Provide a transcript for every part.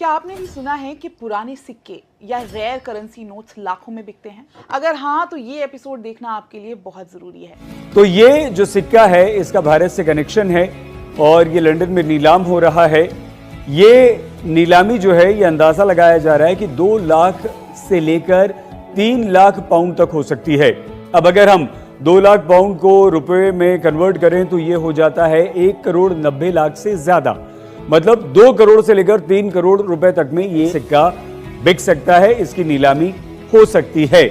क्या आपने भी सुना है कि पुराने सिक्के या रेयर करेंसी नोट्स लाखों में बिकते हैं? अगर हाँ, तो ये एपिसोड देखना आपके लिए बहुत जरूरी है। तो ये जो सिक्का है इसका भारत से कनेक्शन है और ये लंदन में नीलाम हो रहा है। ये नीलामी जो है ये अंदाजा लगाया जा रहा है कि 2 लाख से लेकर 3 लाख पाउंड तक हो सकती है। अब अगर हम 2 लाख पाउंड को रुपए में कन्वर्ट करें तो ये हो जाता है 1 करोड़ 90 लाख से ज्यादा, मतलब 2 करोड़ से लेकर 3 करोड़ रुपए तक में ये सिक्का बिक सकता है, इसकी नीलामी हो सकती है।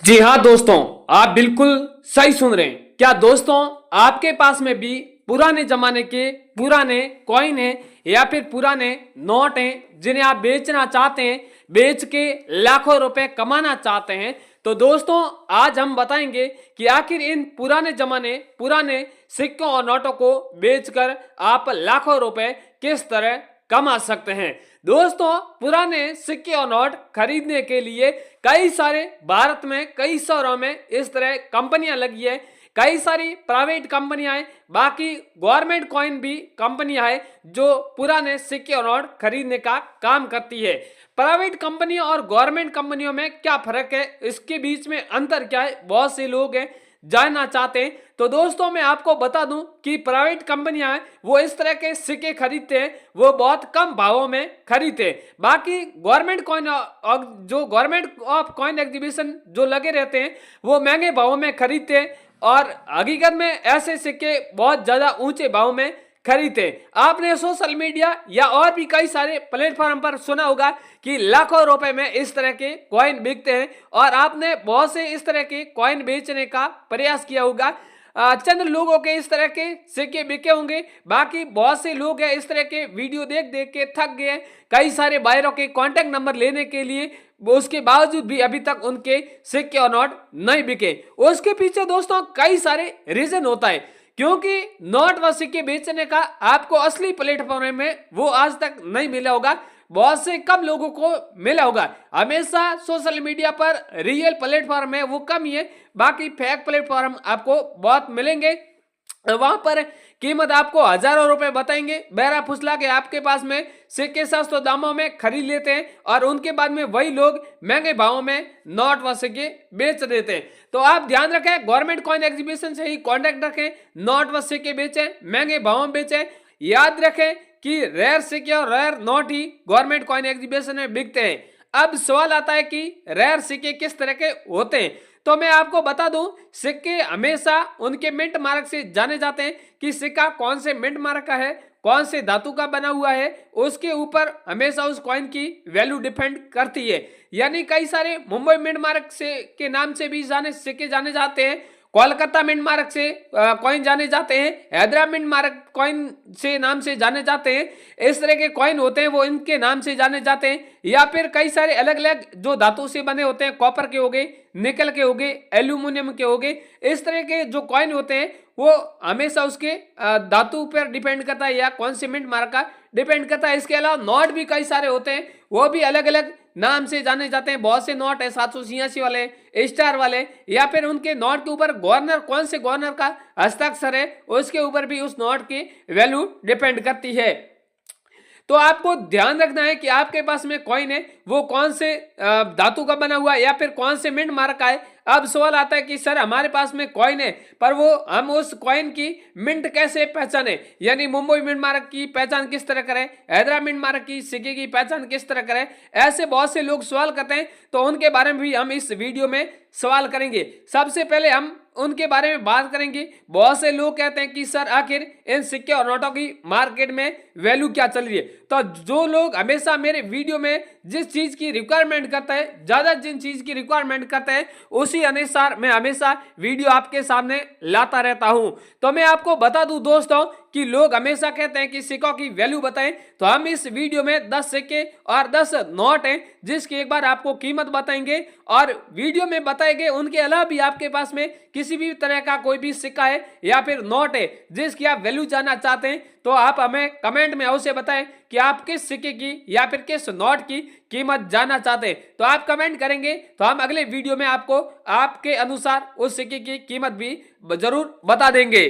जी हाँ दोस्तों, आप बिल्कुल सही सुन रहे हैं। क्या दोस्तों आपके पास में भी पुराने जमाने के पुराने कॉइन है या फिर पुराने नोट हैं जिन्हें आप बेचना चाहते हैं, बेच के लाखों रुपए कमाना चाहते हैं? तो दोस्तों आज हम बताएंगे कि आखिर इन पुराने जमाने पुराने सिक्कों और नोटों को बेचकर आप लाखों रुपए किस तरह कमा सकते हैं। दोस्तों पुराने सिक्के और नोट खरीदने के लिए कई सारे भारत में कई शहरों में इस तरह कंपनियां लगी है, कई सारी प्राइवेट कंपनियां हैं, बाकी गवर्नमेंट कॉइन भी कंपनियां हैं जो पुराने सिक्के और नोट खरीदने का काम करती है। प्राइवेट कंपनियों और गवर्नमेंट कंपनियों में क्या फर्क है, इसके बीच में अंतर क्या है, बहुत से लोग हैं जानना चाहते हैं। तो दोस्तों मैं आपको बता दूं कि प्राइवेट कंपनियां हैं वो इस तरह के सिक्के खरीदते हैं, वो बहुत कम भावों में खरीदते हैं। बाकी गवर्नमेंट कॉइन जो गवर्नमेंट ऑफ कॉइन एग्जीबिशन जो लगे रहते हैं वो महंगे भावों में खरीदते हैं और हकीकत में ऐसे सिक्के बहुत ज्यादा ऊंचे भाव में खरीदते। आपने सोशल मीडिया या और भी कई सारे प्लेटफॉर्म पर सुना होगा कि लाखों रुपए में इस तरह के कॉइन बिकते हैं और आपने बहुत से इस तरह के कॉइन बेचने का प्रयास किया होगा। चंद लोगों के इस तरह के सिक्के बिके होंगे, बाकी बहुत से लोग हैं इस तरह के वीडियो देख देख के थक गए कई सारे बायरों के कांटेक्ट नंबर लेने के लिए, उसके बावजूद भी अभी तक उनके सिक्के और नोट नहीं बिके। उसके पीछे दोस्तों कई सारे रीजन होता है, क्योंकि नोट व सिक्के बेचने का आपको असली प्लेटफॉर्म में वो आज तक नहीं मिला होगा, बहुत से कम लोगों को मिला होगा। हमेशा सोशल मीडिया पर रियल प्लेटफॉर्म है वो कम ही है, बाकी फेक प्लेटफॉर्म आपको बहुत मिलेंगे। वहां पर कीमत आपको हजारों रुपए बताएंगे, बहरा फुसला के आपके पास में सिक्के सस्ते दामों में खरीद लेते हैं और उनके बाद में वही लोग महंगे भावों में नोट व सिक्के बेच देते हैं। तो आप ध्यान रखें, गवर्नमेंट कॉइन एग्जीबिशन से ही कॉन्टेक्ट रखें, नोट व सिक्के बेचें, महंगे भावों में बेचें। याद रखें कि रेयर सिक्के और रेयर नोट ही गवर्नमेंट कॉइन एग्जीबिशन में बिकते हैं। अब सवाल आता है कि रेयर सिक्के किस तरह के होते हैं, तो मैं आपको बता दूं सिक्के हमेशा उनके मिंट मार्क से जाने जाते हैं कि सिक्का कौन से मिंट मार्क का है, कौन से धातु का बना हुआ है, उसके ऊपर हमेशा उस कॉइन की वैल्यू डिपेंड करती है। यानी कई सारे मुंबई मिंट मार्क से के नाम से भी सिक्के जाने जाते हैं, कोलकाता मिंट मार्क से कॉइन जाने जाते हैं, हैदराबाद मिंट मार्क कॉइन से नाम से जाने जाते हैं। इस तरह के कॉइन होते हैं वो इनके नाम से जाने जाते हैं, या फिर कई सारे अलग अलग जो धातु से बने होते हैं, कॉपर के हो गए, निकल के हो गए, एल्यूमिनियम के हो गए, इस तरह के जो कॉइन होते हैं वो हमेशा उसके धातु पर डिपेंड करता है या कौन से मिंट मार्क का डिपेंड करता है। इसके अलावा नोट भी कई सारे होते हैं, वो भी अलग अलग नाम से जाने जाते हैं। बहुत से नोट है 786 वाले, स्टार वाले, या फिर उनके नोट के ऊपर गवर्नर कौन से गवर्नर का हस्ताक्षर है उसके ऊपर भी उस नोट की वैल्यू डिपेंड करती है। तो आपको ध्यान रखना है कि आपके पास में कॉइन है वो कौन से धातु का बना हुआ है या फिर कौन से मिंट मार्क का है। अब सवाल आता है कि सर हमारे पास में कॉइन है पर वो हम उस कॉइन की मिंट कैसे पहचाने, यानी मुंबई मिंट मार्क की पहचान किस तरह करें, हैदराबाद मिंट मार्क की सिक्के की पहचान किस तरह करें, ऐसे बहुत से लोग सवाल करते हैं। तो उनके बारे में भी हम इस वीडियो में सवाल करेंगे। सबसे पहले हम उनके बारे में बात करेंगे। बहुत से लोग कहते हैं कि सर आखिर इन सिक्के और नोटों की मार्केट में वैल्यू क्या चल रही है। तो जो लोग हमेशा मेरे वीडियो में जिस चीज की रिक्वायरमेंट करता है, ज्यादा जिन चीज की रिक्वायरमेंट करता है उसी अनुसार मैं हमेशा वीडियो आपके सामने लाता रहता हूं। तो मैं आपको बता दूं दोस्तों कि लोग हमेशा कहते हैं कि सिक्कों की वैल्यू बताएं, तो हम इस वीडियो में 10 सिक्के और 10 नोट हैं जिसकी एक बार आपको कीमत बताएंगे और वीडियो में बताएंगे। उनके अलावा भी आपके पास में किसी भी तरह का कोई भी सिक्का है या फिर नोट है जिसकी आप वैल्यू जानना चाहते हैं तो आप हमें कमेंट में अवश्य बताएं कि आप किस सिक्के की या फिर किस नोट की कीमत जानना चाहते हैं। तो आप कमेंट करेंगे तो हम अगले वीडियो में आपको आपके अनुसार उस सिक्के की कीमत भी जरूर बता देंगे।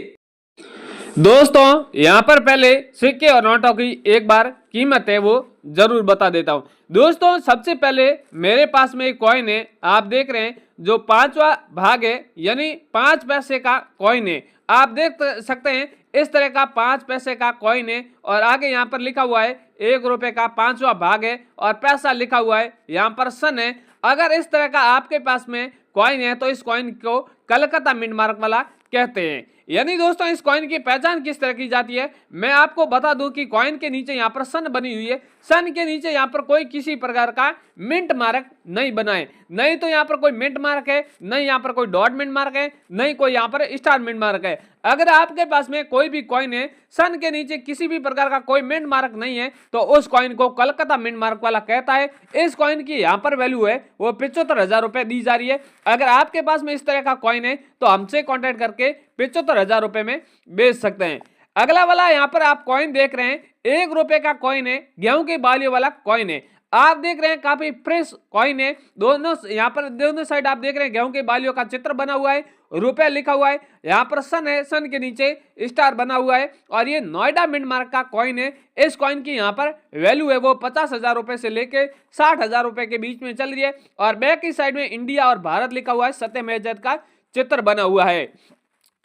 दोस्तों यहाँ पर पहले सिक्के और नोटों की एक बार कीमत है वो जरूर बता देता हूँ। दोस्तों सबसे पहले मेरे पास में एक कॉइन है, आप देख रहे हैं जो 5वां भाग है यानी 5 पैसे का कॉइन है। आप देख सकते हैं इस तरह का 5 पैसे का कॉइन है और आगे यहाँ पर लिखा हुआ है 1 रुपए का 5वां भाग है और पैसा लिखा हुआ है यहाँ पर सन है। अगर इस तरह का आपके पास में कॉइन है तो इस कॉइन को कलकत्ता मिंट मार्क वाला कहते हैं। यानी दोस्तों इस कॉइन की पहचान किस तरह की जाती है, मैं आपको बता दूं कि कॉइन के नीचे यहाँ पर सन बनी हुई है, सन के नीचे यहाँ पर कोई किसी प्रकार का मिंट मार्क नहीं बना है, नहीं तो यहाँ पर कोई मिंट मार्क है, नहीं यहाँ पर कोई डॉट मिंट मार्क है, नहीं कोई यहाँ पर स्टार मिंट मार्क है। अगर आपके पास में कोई भी कॉइन है सन के नीचे किसी भी प्रकार का कोई मिंट मार्क नहीं है तो उस कॉइन को कलकत्ता मिंट मार्क वाला कहता है। इस कॉइन की यहाँ पर वैल्यू है वो 75,000 रुपए दी जा रही है। अगर आपके पास में इस तरह का कॉइन है तो हमसे कॉन्टेक्ट करके 75,000 रुपए में बेच सकते हैं। अगला वाला यहाँ पर आप कॉइन देख रहे हैं 1 रुपए का कॉइन है, गेहूं की बालियों वाला कॉइन है। आप देख रहे हैं काफी फ्रेश कॉइन है, दोनों यहाँ पर दोनों साइड आप देख रहे हैं गेहूं की बालियों का चित्र बना हुआ है, रुपए लिखा हुआ है, यहाँ पर सन है, सन के नीचे स्टार बना हुआ है और ये नोएडा मिंट मार्क का कॉइन है। इस कॉइन की यहाँ पर वैल्यू है वो 50,000 रुपए से लेके 60,000 रुपए के बीच में चल रही है और बैक की साइड में इंडिया और भारत लिखा हुआ है, सत्यमेव का चित्र बना हुआ है।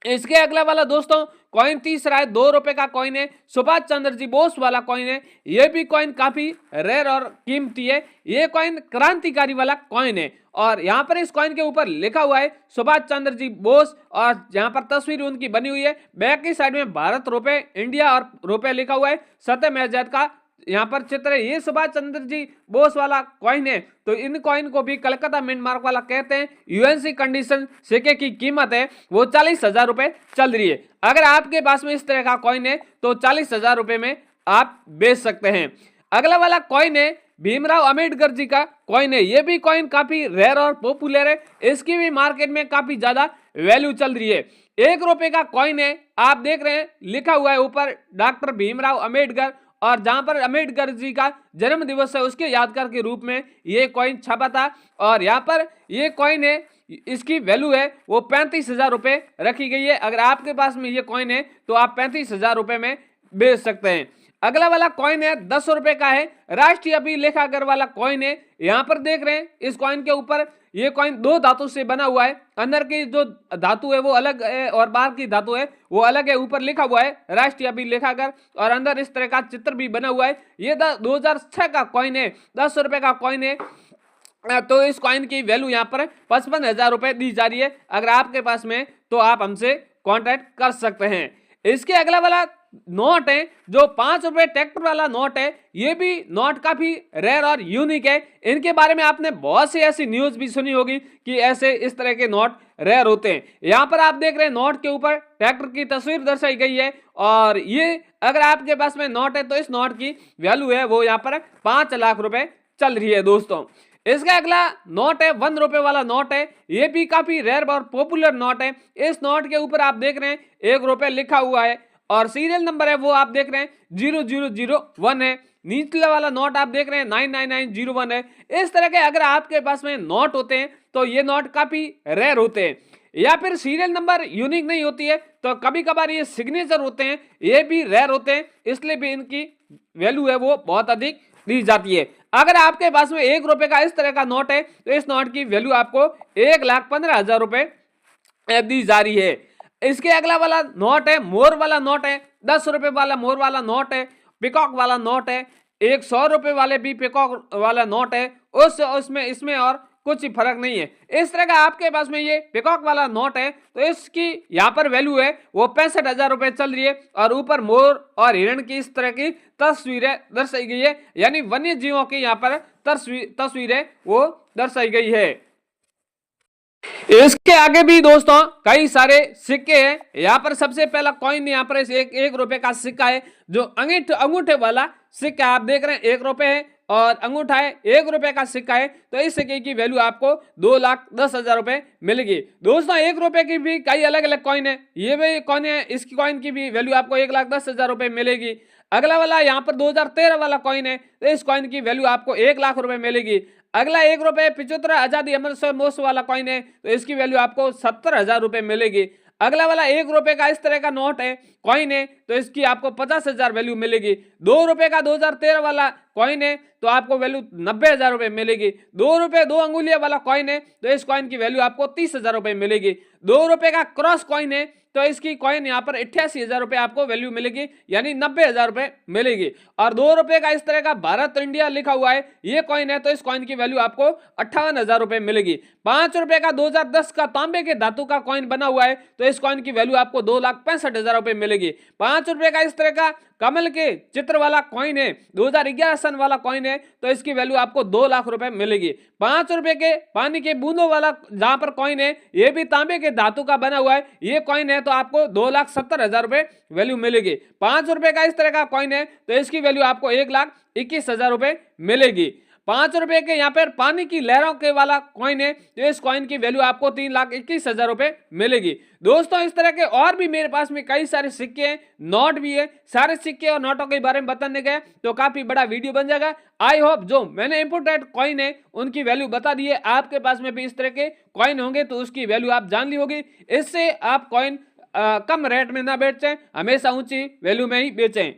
इसके अगला वाला दोस्तों कॉइन तीसरा है, 2 रुपए का कॉइन है, सुभाष चंद्र जी बोस वाला कॉइन है। ये भी कॉइन काफी रेयर और कीमती है, ये कॉइन क्रांतिकारी वाला कॉइन है और यहाँ पर इस कॉइन के ऊपर लिखा हुआ है सुभाष चंद्र जी बोस और यहाँ पर तस्वीर उनकी बनी हुई है। बैक की साइड में भारत रुपए, इंडिया और रुपए लिखा हुआ है, सत्यमेव का यहाँ पर चित्र है। ये सुभाष चंद्र जी बोस वाला कॉइन है तो इन कॉइन को भी कलकत्ता मिंट मार्क वाला कहते हैं। यूएनसी कंडीशन सिक्के की कीमत है वो 40,000 रुपए चल रही है। अगर आपके पास में इस तरह का कॉइन है तो 40,000 रुपए में आप बेच सकते हैं। अगला वाला कॉइन है भीमराव अंबेडकर जी का कॉइन है, ये भी कॉइन काफी रेयर और पॉपुलर है, इसकी भी मार्केट में काफी ज्यादा वैल्यू चल रही है। 1 रुपए का कॉइन है, आप देख रहे हैं लिखा हुआ है ऊपर डॉक्टर भीमराव अंबेडकर और जहां पर अंबेडकर जी का जन्म दिवस है उसके यादगार के रूप में ये कॉइन छपा था और यहाँ पर ये कॉइन है, इसकी वैल्यू है वो 35,000 रुपए रखी गई है। अगर आपके पास में ये कॉइन है तो आप 35,000 रुपए में बेच सकते हैं। अगला वाला कॉइन है 10 रुपए का है, राष्ट्रीय अभिलेखागार वाला कॉइन है। यहाँ पर देख रहे हैं इस कॉइन के ऊपर ये कॉइन 2 धातु से बना हुआ है, अंदर की जो धातु है वो अलग है और बाहर की धातु है वो अलग है। ऊपर लिखा हुआ है राष्ट्रीय अभिलेखागार और अंदर इस तरह का चित्र भी बना हुआ है। ये 2006 का कॉइन है, 10 रुपए का कॉइन है तो इस कॉइन की वैल्यू यहाँ पर 55,000 रुपए दी जा रही है। अगर आपके पास में तो आप हमसे कॉन्टैक्ट कर सकते हैं। इसके अगला वाला नोट है जो 5 रुपए ट्रैक्टर वाला नोट है, ये भी नोट काफी रेयर और यूनिक है। इनके बारे में आपने बहुत सी ऐसी न्यूज भी सुनी होगी कि ऐसे इस तरह के नोट रेयर होते हैं। यहाँ पर आप देख रहे हैं नोट के ऊपर ट्रैक्टर की तस्वीर दर्शाई गई है और ये अगर आपके पास में नोट है तो इस नोट की वैल्यू है वो यहाँ पर 5 लाख रुपए चल रही है। दोस्तों इसका अगला नोट है 1 रुपए वाला नोट है, ये भी काफी रेयर और पॉपुलर नोट है। इस नोट के ऊपर आप देख रहे हैं 1 रुपए लिखा हुआ है और सीरियल नंबर है वो आप देख रहे हैं 0001 है। नीचे वाला नोट आप देख रहे हैं 99901 है। इस तरह के अगर आपके पास में नोट होते हैं तो ये नोट काफी रेयर होते हैं या फिर सीरियल नंबर यूनिक नहीं होती है तो कभी कभार ये सिग्नेचर होते हैं, ये भी रेयर होते हैं, इसलिए भी इनकी वैल्यू है वो बहुत अधिक दी जाती है। अगर आपके पास में 1 रुपए का इस तरह का नोट है तो इस नोट की वैल्यू आपको 1,15,000 रुपए दी जा रही है। इसके अगला वाला नोट है मोर वाला नोट है, 10 रुपए वाला मोर वाला नोट है, पिकॉक वाला नोट है, 100 रुपए वाले भी पिकॉक वाला नोट है, उसमें इसमें और कुछ ही फर्क नहीं है। इस तरह का आपके पास में ये पिकॉक वाला नोट है तो इसकी यहाँ पर वैल्यू है वो 65,000 रुपए चल रही है और ऊपर मोर और हिरण की इस तरह की तस्वीरें दर्शाई गई है, यानी वन्य जीवों की यहाँ पर तस्वीरें वो दर्शाई गई है। इसके आगे भी दोस्तों कई सारे सिक्के हैं। यहाँ पर सबसे पहला कॉइन यहाँ पर 1 रुपए का सिक्का है जो अंगूठे वाला सिक्का आप देख रहे हैं, 1 रुपए है और अंगूठा है, 1 रुपए का सिक्का है तो इस सिक्के की वैल्यू आपको 2,10,000 रुपए मिलेगी। दोस्तों 1 रुपए की भी कई अलग अलग कॉइन है, ये भी कॉइन है, इसकी कॉइन की भी वैल्यू आपको 1,10,000 रुपए मिलेगी। अगला वाला यहाँ पर 2013 वाला कॉइन है तो इस कॉइन की वैल्यू आपको 1 लाख रुपए मिलेगी। अगला 1 रुपए 75 आजादी अमृत महोत्सव वाला कॉइन है तो इसकी वैल्यू आपको 70,000 रुपए मिलेगी। अगला वाला 1 रुपए का इस तरह का नोट है, कॉइन है, तो इसकी आपको 50,000 वैल्यू मिलेगी। 2 रुपए का 2013 वाला कॉइन है तो आपको वैल्यू 90,000 रुपए मिलेगी। 2 रुपए 2 अंगुलियां वाला कॉइन है तो इस कॉइन की वैल्यू आपको 30,000 रुपए मिलेगी। 2 रुपए का क्रॉस कॉइन है तो इसकी कॉइन यहाँ पर 88,000 रुपए आपको वैल्यू मिलेगी, यानी 90,000 रुपए मिलेगी। और 2 रुपए का इस तरह का भारत इंडिया लिखा हुआ है ये कॉइन है तो इस कॉइन की वैल्यू आपको 58,000 रुपए मिलेगी। 5 रुपए का 2010 का तांबे के धातु का कॉइन बना हुआ है तो इस कॉइन की वैल्यू आपको 2,65,000 रुपए मिलेगी। 5 रुपए का इस तरह का कमल के चित्र वाला कॉइन है, 2011 सन वाला कॉइन है तो इसकी वैल्यू आपको 2 लाख रुपए मिलेगी। 5 रुपए के पानी के बूंदों वाला जहां पर कॉइन है ये भी तांबे के धातु का बना हुआ है, ये कॉइन है तो आपको 2,70,000 रुपए वैल्यू मिलेगी। 5 रुपए का इस तरह का कॉइन है तो इसकी वैल्यू आपको 1,21,000 रुपए मिलेगी। 5 रुपए के यहाँ पर पानी की लहरों के वाला कॉइन है तो इस कॉइन की वैल्यू आपको 3,21,000 रुपए मिलेगी। दोस्तों इस तरह के और भी मेरे पास में कई सारे सिक्के हैं, नोट भी है। सारे सिक्के और नोटों के बारे में बताने गए तो काफी बड़ा वीडियो बन जाएगा। आई होप जो मैंने इंपोर्टेड कॉइन है उनकी वैल्यू बता दी है, आपके पास में भी इस तरह के कॉइन होंगे तो उसकी वैल्यू आप जान ली होगी। इससे आप कॉइन कम रेट में ना बेचें, हमेशा ऊंची वैल्यू में ही बेचें।